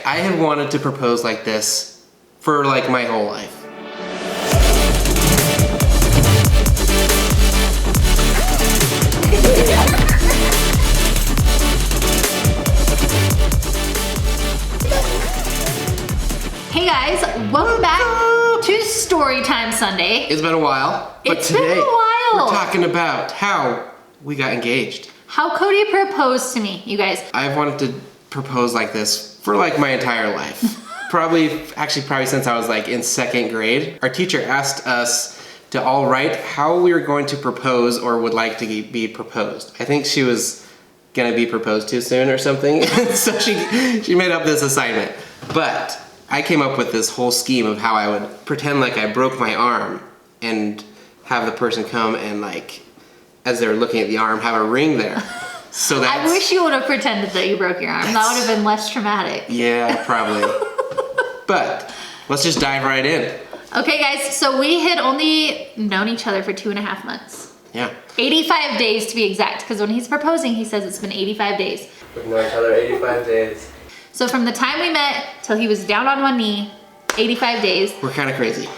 I have wanted to propose like this for like my whole life. Hey guys, welcome back to Storytime Sunday. It's been a while, but It's today been a while. we're talking about how we got engaged. How Cody proposed to me, you guys. I've wanted to propose like this for like my entire life. probably since I was like in 2nd grade. Our teacher asked us to all write how we were going to propose or would like to be proposed. I think she was gonna be proposed to soon or something. So she made up this assignment. But I came up with this whole scheme of how I would pretend like I broke my arm and have the person come and like, as they're looking at the arm, have a ring there. So that's, I wish you would have pretended that you broke your arm. That would have been less traumatic. Yeah, probably. But let's just dive right in. Okay guys, so we had only known each other for 2.5 months. Yeah. 85 days to be exact, because when he's proposing, he says it's been 85 days. We've known each other 85 days. So from the time we met till he was down on one knee, 85 days. We're kind of crazy.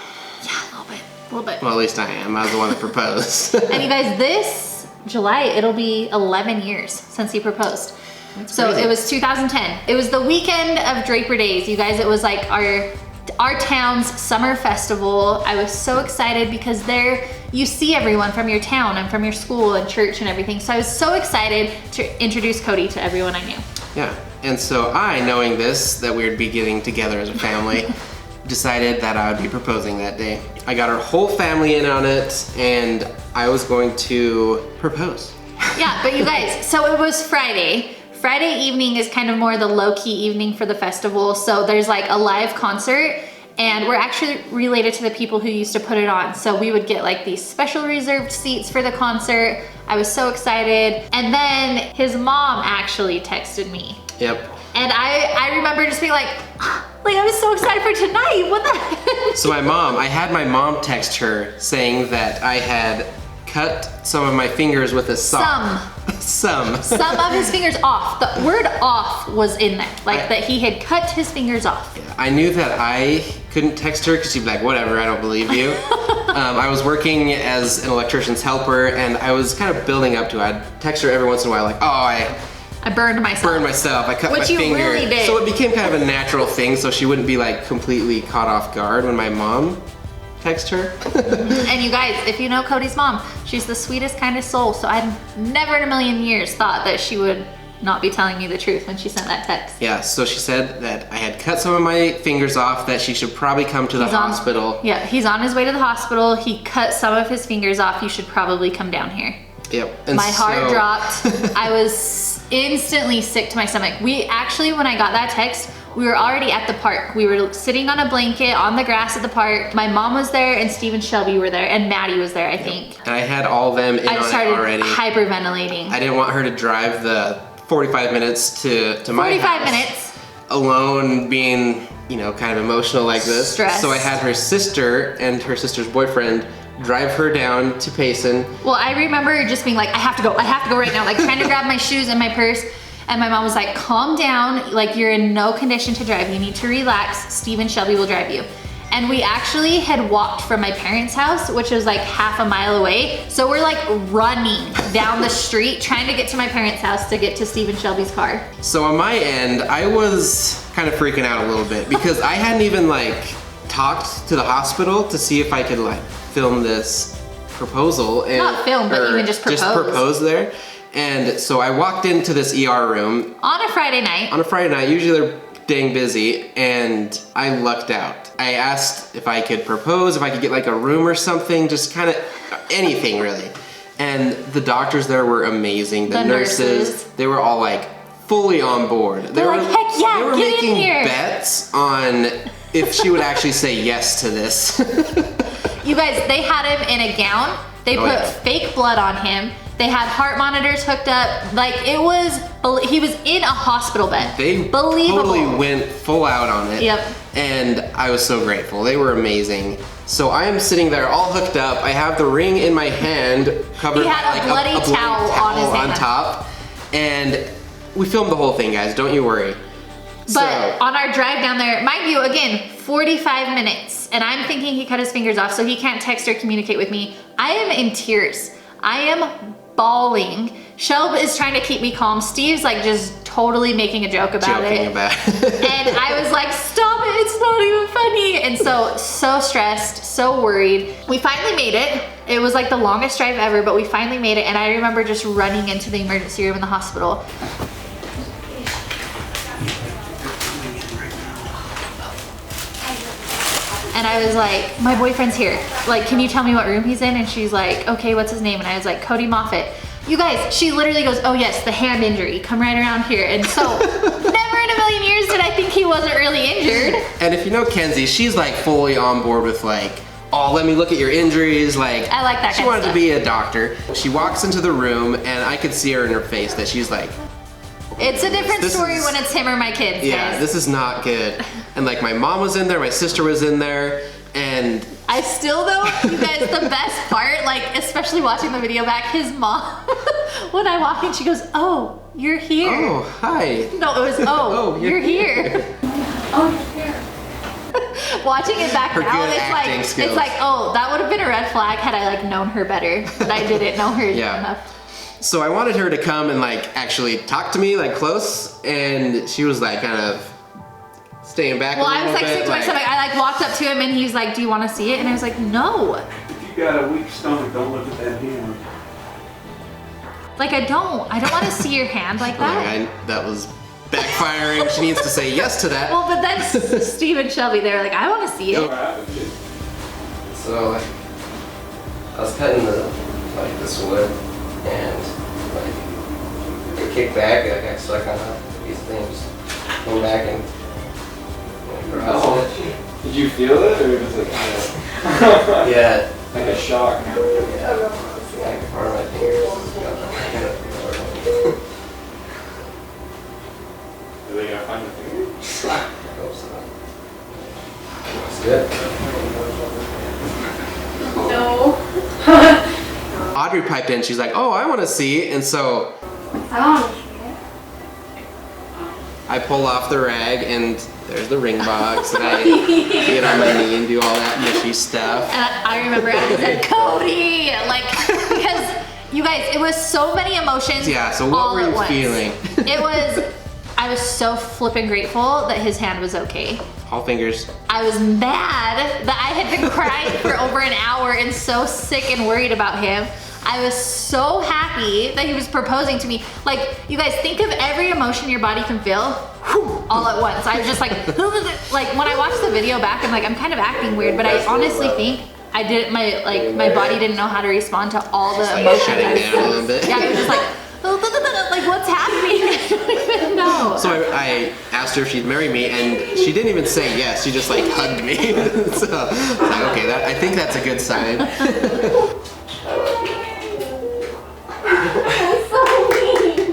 Yeah, a little bit. Well, at least I am. I was the one that proposed. And you guys, this July, it'll be 11 years since he proposed. That's so crazy. It was 2010. It was the weekend of Draper Days. You guys, it was like our town's summer festival. I was so excited because there you see everyone from your town and from your school and church and everything. So I was so excited to introduce Cody to everyone I knew. Yeah, and so I, knowing this, that we would be getting together as a family, decided that I would be proposing that day. I got our whole family in on it, and I was going to propose. Yeah, but you guys, so it was Friday. Friday evening is kind of more the low-key evening for the festival, so there's like a live concert, and we're actually related to the people who used to put it on. So we would get like these special reserved seats for the concert. I was so excited. And then his mom actually texted me. Yep. And I remember just being like I was so excited for tonight, what the heck? So I had my mom text her saying that I had cut some of my fingers with a saw. Some of his fingers off. The word off was in there, that he had cut his fingers off. Yeah, I knew that I couldn't text her because she'd be like, whatever, I don't believe you. I was working as an electrician's helper, and I was kind of building up to it. I'd text her every once in a while like, oh, I burned myself. I cut my finger. Which you really did. So it became kind of a natural thing, so she wouldn't be like completely caught off guard when my mom text her. And you guys, if you know Cody's mom, she's the sweetest, kindest soul. So I'd never in a million years thought that she would not be telling me the truth when she sent that text. Yeah, so she said that I had cut some of my fingers off, that she should probably come to the hospital. Yeah, he's on his way to the hospital. He cut some of his fingers off. You should probably come down here. Yep. And my heart dropped. I was instantly sick to my stomach. We actually, when I got that text, we were already at the park. We were sitting on a blanket on the grass at the park. My mom was there and Steve and Shelby were there and Maddie was there, I think. And I had all of them in on it already. I started hyperventilating. I didn't want her to drive the 45 minutes to my house. 45 minutes. Alone, being, kind of emotional like this. Stressed. So I had her sister and her sister's boyfriend drive her down to Payson. Well, I remember just being like, I have to go right now, like trying to grab my shoes and my purse. And my mom was like, calm down, like you're in no condition to drive. You need to relax. Steve and Shelby will drive you. And we actually had walked from my parents' house, which was like half a mile away. So we're like running down the street, trying to get to my parents' house to get to Steve and Shelby's car. So on my end, I was kind of freaking out a little bit because I hadn't even talked to the hospital to see if I could film this proposal. And, not film, but even just propose. Just propose there. And so I walked into this ER room. On a Friday night. Usually they're dang busy, and I lucked out. I asked if I could propose, if I could get a room or something, just kind of anything really. And the doctors there were amazing. The nurses, they were all fully on board. They're like, heck yeah, they were get in making here. bets on if she would actually say yes to this. You guys, they had him in a gown. They put fake blood on him. They had heart monitors hooked up. He was in a hospital bed. They totally went full out on it. Yep. And I was so grateful. They were amazing. So I am sitting there all hooked up. I have the ring in my hand, covered he had a bloody towel on his hand. On top. And we filmed the whole thing, guys. Don't you worry. But on our drive down there, mind you, again, 45 minutes, and I'm thinking he cut his fingers off, so he can't text or communicate with me. I am in tears. I am bawling. Shelb is trying to keep me calm. Steve's like just totally making a joke about it. And I was like, stop it, it's not even funny. And so stressed, so worried. We finally made it. It was like the longest drive ever, but we finally made it. And I remember just running into the emergency room in the hospital. And I was like, my boyfriend's here. Like, can you tell me what room he's in? And she's like, okay, what's his name? And I was like, Cody Moffat. You guys, she literally goes, oh yes, the hand injury. Come right around here. And so, never in a million years did I think he wasn't really injured. And if you know Kenzie, she's like fully on board with like, oh, let me look at your injuries. Like, I like that she kind of wanted stuff. to be a doctor. She walks into the room and I could see her in her face that she's like, it's a different story when it's him or my kids, yeah, guys. this is not good. And like my mom was in there, my sister was in there, and I still though, you guys, the best part, like especially watching the video back, his mom, when I walk in, she goes, oh, you're here. oh, hi. No, it was, oh, you're here. Oh, you're here. Watching it back Her now, good acting it's skills. like, oh, that would have been a red flag had I like known her better, but I didn't know her Yeah. enough. So I wanted her to come and like actually talk to me like close, and she was like kind of staying back Well, a little I was like bit. sick to my stomach. I like walked up to him and he's like, do you want to see it? And I was like, no. If you got a weak stomach, don't look at that hand. Like I don't want to see your hand like that. Like, that was backfiring. She needs to say yes to that. Well, but then Steve and Shelby, they were like, I want to see it. What happened, dude? So like, I was cutting this wood, and like it kicked back, and I got stuck on these things, came back and across it. Did you feel it, or was it kind of Yeah. like a shock? Yeah. Like part of my fingers. Are they gonna find the finger? I hope so. That's good. No. Audrey piped in. She's like, "Oh, I want to see," and so I want to see I pull off the rag, and there's the ring box, and I get on my knee and do all that mushy stuff. And I remember I said, Cody, like, because you guys, it was so many emotions. Yeah. So what all were at you once. feeling? I was so flippin' grateful that his hand was okay. All fingers. I was mad that I had been crying for over an hour and so sick and worried about him. I was so happy that he was proposing to me. Like, you guys, think of every emotion your body can feel all at once. I was just like, like when I watched the video back, I'm like, I'm kind of acting weird, but I honestly think I didn't, my body didn't know how to respond to all the emotions. Shutting I was down a little bit. Yeah, I was just like what's happening? I don't even know. So I asked her if she'd marry me, and she didn't even say yes. She just like hugged me. So I was like, okay, I think that's a good sign. That's so mean.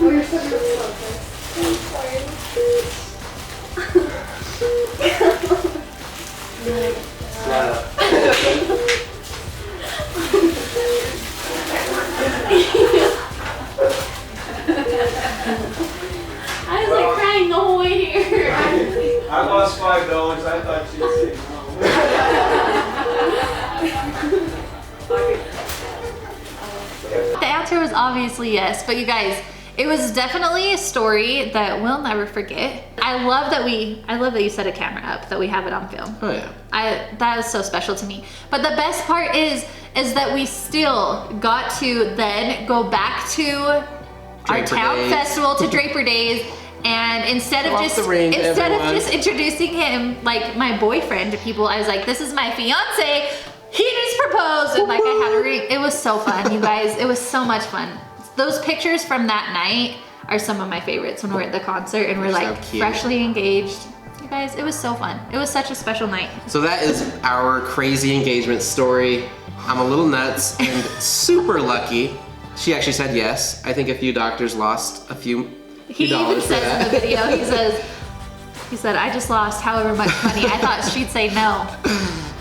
We're so I was like crying the whole way here. I lost $5. I thought she'd say The answer was obviously yes, but you guys, it was definitely a story that we'll never forget. I love that you set a camera up, that we have it on film. Oh yeah. That is so special to me. But the best part is that we still got to then go back to our Draper town Days. festival, to Draper Days, and instead of Off just the ring, everyone. introducing him like my boyfriend to people, I was like, this is my fiance. He just proposed, and like I had a ring. It was so fun, you guys. It was so much fun. Those pictures from that night are some of my favorites when we're at the concert and we're like So cute. freshly engaged. You guys, it was so fun. It was such a special night. So that is our crazy engagement story. I'm a little nuts and super lucky. She actually said yes. I think a few doctors lost a few He even dollars for says in the that. video, he said, I just lost however much money. I thought she'd say no.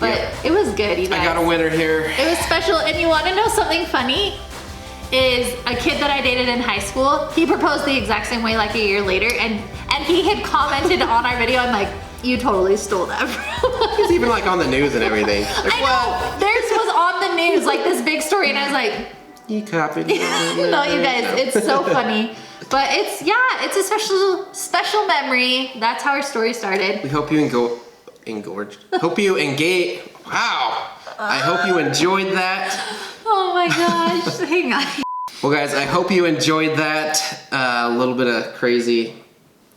But it was good, you guys. I got a winner here. It was special, and you want to know something funny? Is a kid that I dated in high school. He proposed the exact same way like a year later, and he had commented on our video. I'm like, you totally stole that from us. It's even like on the news and everything. Like, I know. Theirs was on the news, like this big story, and I was like, you copied. no, you guys, it's so funny. But it's a special memory. That's how our story started. We hope you engorged. Hope you engage. Wow. I hope you enjoyed that. Oh my gosh, hang on. Well, guys, I hope you enjoyed that. A little bit of crazy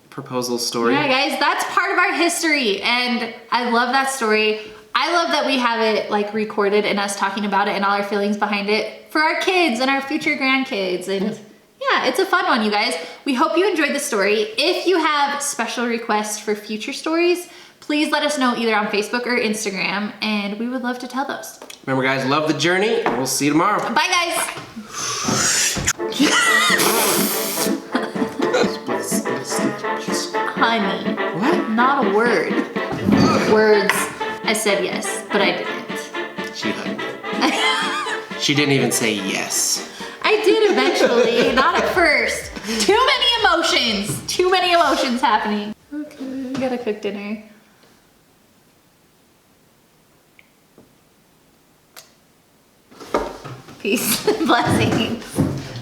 proposal story. Yeah, guys, that's part of our history, and I love that story. I love that we have it like recorded and us talking about it and all our feelings behind it for our kids and our future grandkids. And yeah, it's a fun one, you guys. We hope you enjoyed the story. If you have special requests for future stories, please let us know either on Facebook or Instagram, and we would love to tell those. Remember, guys, love the journey, and we'll see you tomorrow. Bye, guys. Honey. What? Not a word. Words. I said yes, but I didn't. She hugged me. She didn't even say yes. I did eventually, not at first. Too many emotions. Too many emotions happening. Okay, we gotta cook dinner. Peace. Blessings.